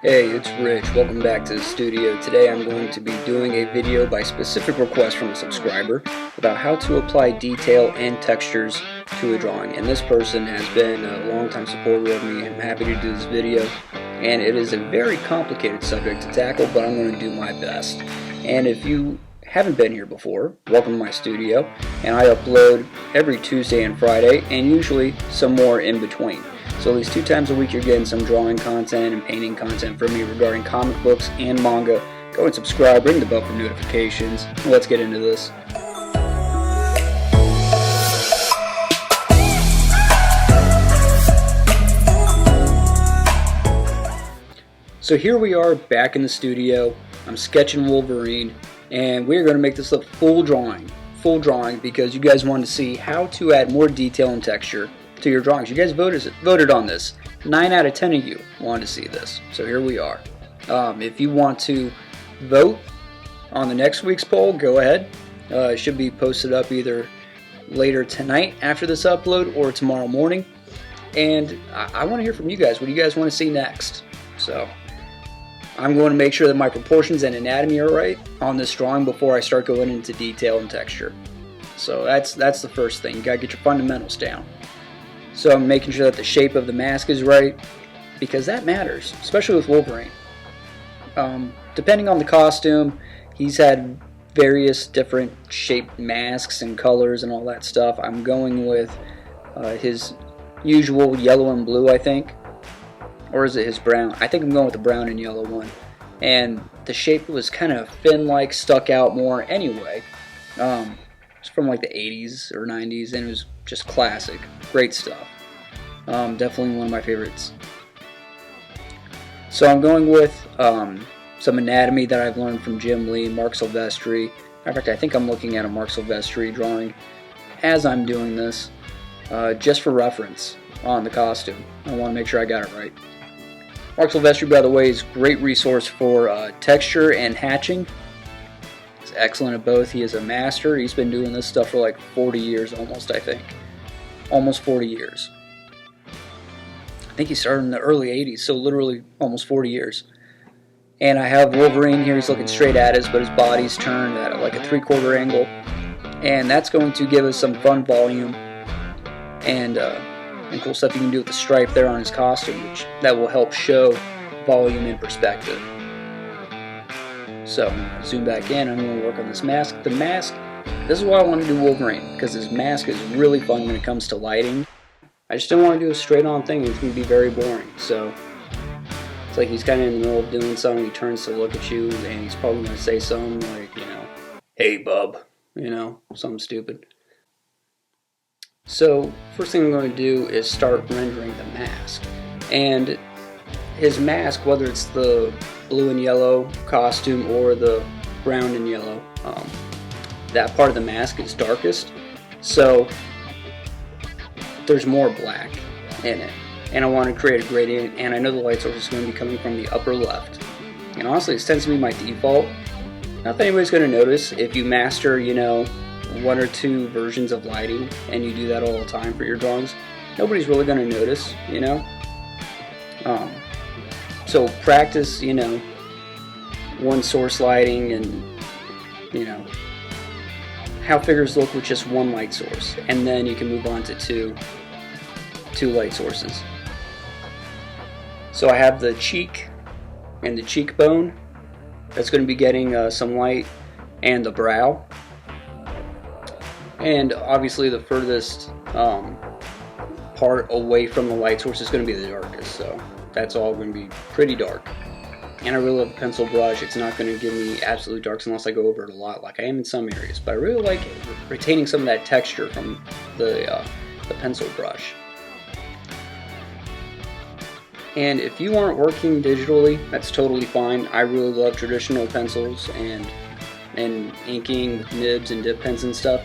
Hey, it's Rich. Welcome back to the studio. Today I'm going to be doing a video by specific request from a subscriber about how to apply detail and textures to a drawing. And this person has been a long-time supporter of me. I'm happy to do this video. And it is a very complicated subject to tackle, but I'm going to do my best. And if you haven't been here before, welcome to my studio. And I upload every Tuesday and Friday, and usually some more in between. So at least 2 times a week you're getting some drawing content and painting content from me regarding comic books and manga. Go and subscribe, ring the bell for notifications. Let's get into this. So here we are back in the studio. I'm sketching Wolverine, and we're going to make this a full drawing because you guys wanted to see how to add more detail and texture to your drawings. You guys voted on this. 9 out of 10 of you wanted to see this. So here we are. If you want to vote on the next week's poll, go ahead. It should be posted up either later tonight after this upload or tomorrow morning. And I want to hear from you guys. What do you guys want to see next? So I'm going to make sure that my proportions and anatomy are right on this drawing before I start going into detail and texture. So that's the first thing. You got to get your fundamentals down. So I'm making sure that the shape of the mask is right, because that matters, especially with Wolverine. Depending on the costume, he's had various different shaped masks and colors and all that stuff. I'm going with his usual yellow and blue, I think. Or is it his brown? I think I'm going with the brown and yellow one. And the shape was kind of fin-like, stuck out more anyway. It's from like the 80s or 90s, and it was just classic. Great stuff. Definitely one of my favorites. So I'm going with some anatomy that I've learned from Jim Lee, Mark Silvestri. In fact, I think I'm looking at a Mark Silvestri drawing as I'm doing this, just for reference on the costume. I want to make sure I got it right. Mark Silvestri, by the way, is a great resource for texture and hatching. He's excellent at both. He is a master. He's been doing this stuff for like 40 years almost, I think. Almost 40 years. I think he started in the early 80s, so literally almost 40 years. And I have Wolverine here. He's looking straight at us, but his body's turned at like a 3/4 angle. And that's going to give us some fun volume and cool stuff you can do with the stripe there on his costume, which that will help show volume in perspective. So I'm going to zoom back in. I'm going to work on this mask. The mask, this is why I want to do Wolverine, because his mask is really fun when it comes to lighting. I just don't want to do a straight-on thing. It's going to be very boring. So it's like he's kind of in the middle of doing something. He turns to look at you, and he's probably going to say something like, hey, bub, something stupid. So first thing I'm going to do is start rendering the mask. And his mask, whether it's the blue and yellow costume or the brown and yellow, that part of the mask is darkest, so there's more black in it. And I want to create a gradient, and I know the light source is going to be coming from the upper left. And honestly, this tends to be my default. Not that anybody's going to notice if you master, 1 or 2 versions of lighting, and you do that all the time for your drawings. Nobody's really going to notice, So practice, one source lighting and, how figures look with just 1 light source. And then you can move on to two light sources. So I have the cheek and the cheekbone. That's going to be getting some light, and the brow. And obviously the furthest part away from the light source is going to be the darkest. So that's all going to be pretty dark. And I really love the pencil brush. It's not going to give me absolute darks unless I go over it a lot, like I am in some areas. But I really like retaining some of that texture from the pencil brush. And if you aren't working digitally, that's totally fine. I really love traditional pencils and inking with nibs and dip pens and stuff.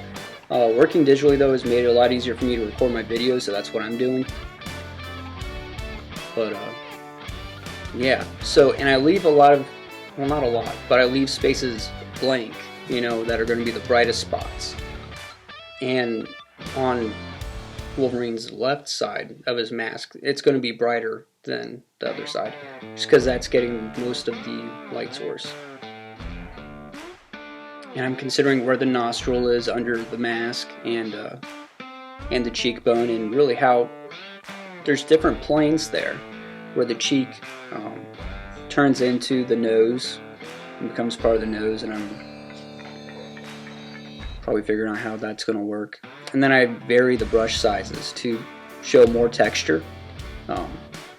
Working digitally, though, has made it a lot easier for me to record my videos, so that's what I'm doing. But yeah, so, and I leave a lot of, well, not a lot, but I leave spaces blank, that are going to be the brightest spots. And on Wolverine's left side of his mask, it's going to be brighter than the other side, just because that's getting most of the light source. And I'm considering where the nostril is under the mask, and the cheekbone, and really how there's different planes there, where the cheek turns into the nose and becomes part of the nose, and I'm probably figuring out how that's going to work. And then I vary the brush sizes to show more texture.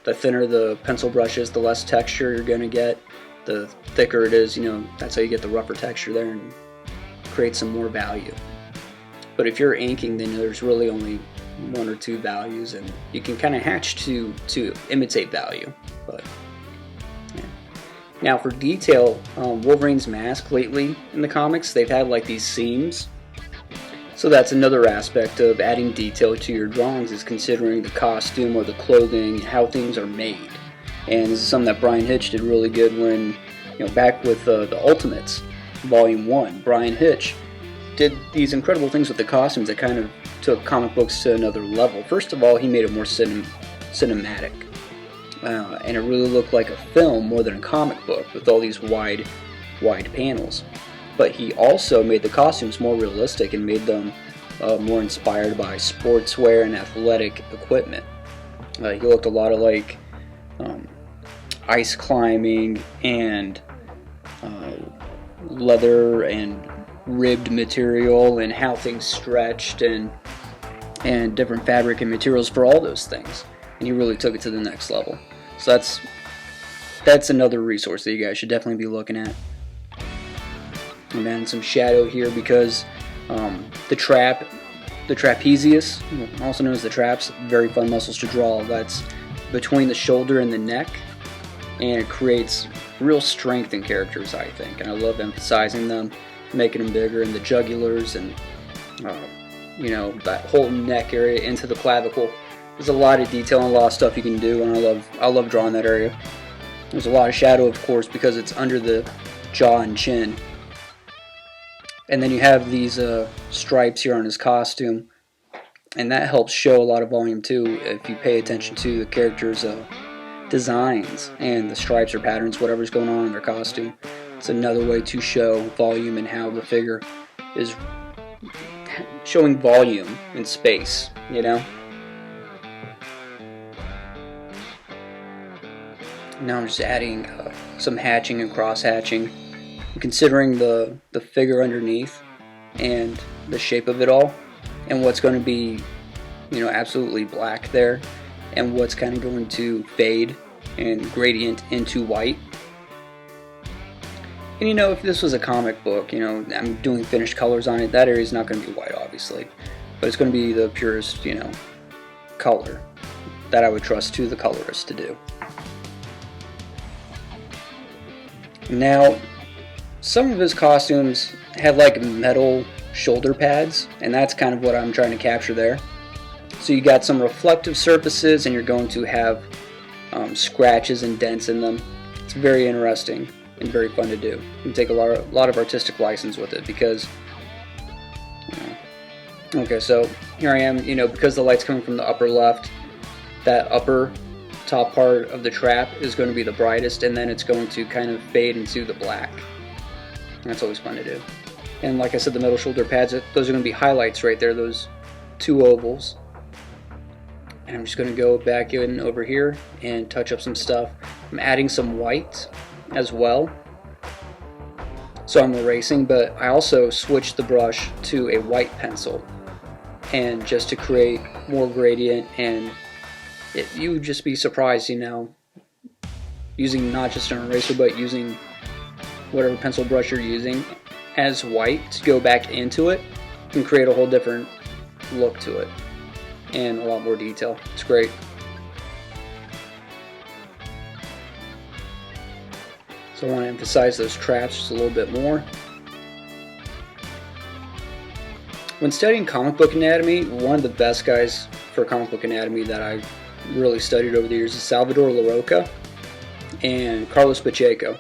The thinner the pencil brush is, the less texture you're going to get. The thicker it is, that's how you get the rougher texture there and create some more value. But if you're inking, then there's really only one or two values, and you can kind of hatch to imitate value. But yeah. Now for detail, Wolverine's mask lately in the comics, they've had like these seams. So that's another aspect of adding detail to your drawings, is considering the costume or the clothing, how things are made. And this is something that Brian Hitch did really good when, back with the Ultimates, Volume 1. Brian Hitch did these incredible things with the costumes that kind of took comic books to another level. First of all, he made it more cinematic. And it really looked like a film more than a comic book with all these wide panels. But he also made the costumes more realistic and made them more inspired by sportswear and athletic equipment. He looked a lot of like ice climbing and leather and ribbed material, and how things stretched, and different fabric and materials for all those things. And he really took it to the next level. So that's another resource that you guys should definitely be looking at. And then some shadow here, because the trapezius, also known as the traps, very fun muscles to draw. That's between the shoulder and the neck, and it creates real strength in characters, I think. And I love emphasizing them, making them bigger, and the jugulars, and that whole neck area into the clavicle. There's a lot of detail and a lot of stuff you can do, and I love drawing that area. There's a lot of shadow, of course, because it's under the jaw and chin. And then you have these stripes here on his costume, and that helps show a lot of volume too, if you pay attention to the characters' designs and the stripes or patterns, whatever's going on in their costume. It's another way to show volume and how the figure is showing volume in space, Now I'm just adding some hatching and cross hatching, considering the figure underneath and the shape of it all, and what's going to be absolutely black there, and what's kind of going to fade and gradient into white. And if this was a comic book, I'm doing finished colors on it, that area is not going to be white, obviously, but it's going to be the purest color that I would trust to the colorist to do. Now, some of his costumes have like metal shoulder pads, and that's kind of what I'm trying to capture there. So you got some reflective surfaces, and you're going to have scratches and dents in them. It's very interesting and very fun to do. You can take a lot of artistic license with it, because okay, so here I am, because the light's coming from the upper left, that upper top part of the trap is going to be the brightest, and then it's going to kind of fade into the black. That's always fun to do. And like I said, the metal shoulder pads, those are going to be highlights right there, those two ovals. And I'm just going to go back in over here and touch up some stuff. I'm adding some white as well, so I'm erasing, but I also switched the brush to a white pencil, and just to create more gradient. And you would just be surprised, using not just an eraser, but using whatever pencil brush you're using as white to go back into it, can create a whole different look to it and a lot more detail. It's great. So I want to emphasize those traps just a little bit more. When studying comic book anatomy, one of the best guys for comic book anatomy that I've really studied over the years is Salvador LaRocca and Carlos Pacheco.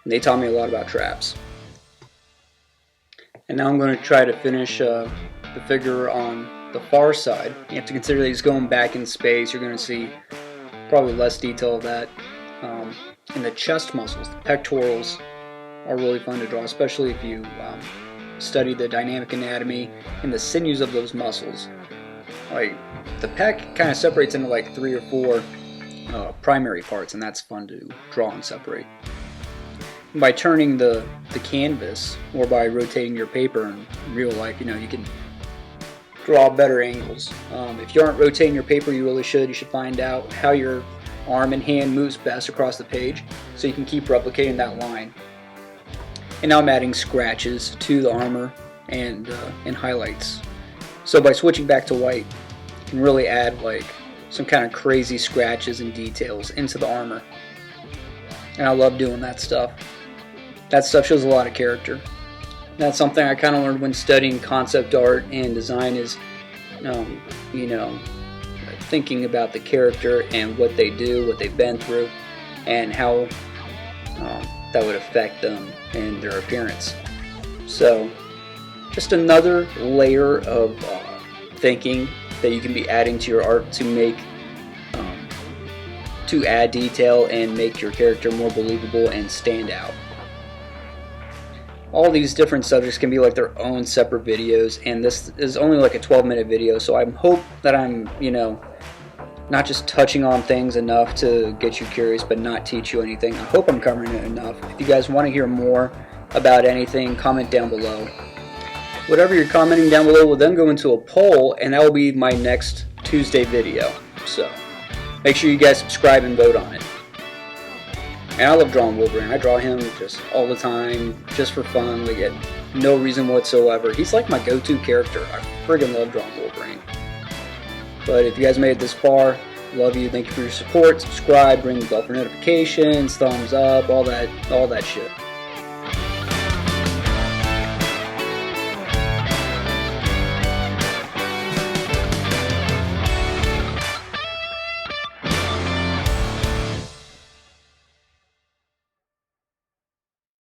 And they taught me a lot about traps. And now I'm going to try to finish the figure on the far side, you have to consider that he's going back in space. You're going to see probably less detail of that. And the chest muscles, the pectorals, are really fun to draw, especially if you study the dynamic anatomy and the sinews of those muscles. Like, the pec kind of separates into like 3 or 4 primary parts, and that's fun to draw and separate. And by turning the canvas, or by rotating your paper in real life, you can draw better angles. If you aren't rotating your paper, you really should. You should find out how your arm and hand moves best across the page, so you can keep replicating that line. And now I'm adding scratches to the armor and highlights. So by switching back to white, you can really add like some kind of crazy scratches and details into the armor. And I love doing that stuff. That stuff shows a lot of character. That's something I kind of learned when studying concept art and design is, thinking about the character and what they do, what they've been through, and how that would affect them and their appearance. So, just another layer of thinking that you can be adding to your art to make, to add detail and make your character more believable and stand out. All these different subjects can be like their own separate videos, and this is only like a 12-minute video, so I hope that I'm, not just touching on things enough to get you curious but not teach you anything. I hope I'm covering it enough. If you guys want to hear more about anything, comment down below. Whatever you're commenting down below will then go into a poll, and that will be my next Tuesday video. So make sure you guys subscribe and vote on it. And I love drawing Wolverine. I draw him just all the time, just for fun, like at no reason whatsoever. He's like my go-to character. I friggin' love drawing Wolverine. But if you guys made it this far, love you. Thank you for your support. Subscribe, ring the bell for notifications, thumbs up, all that shit.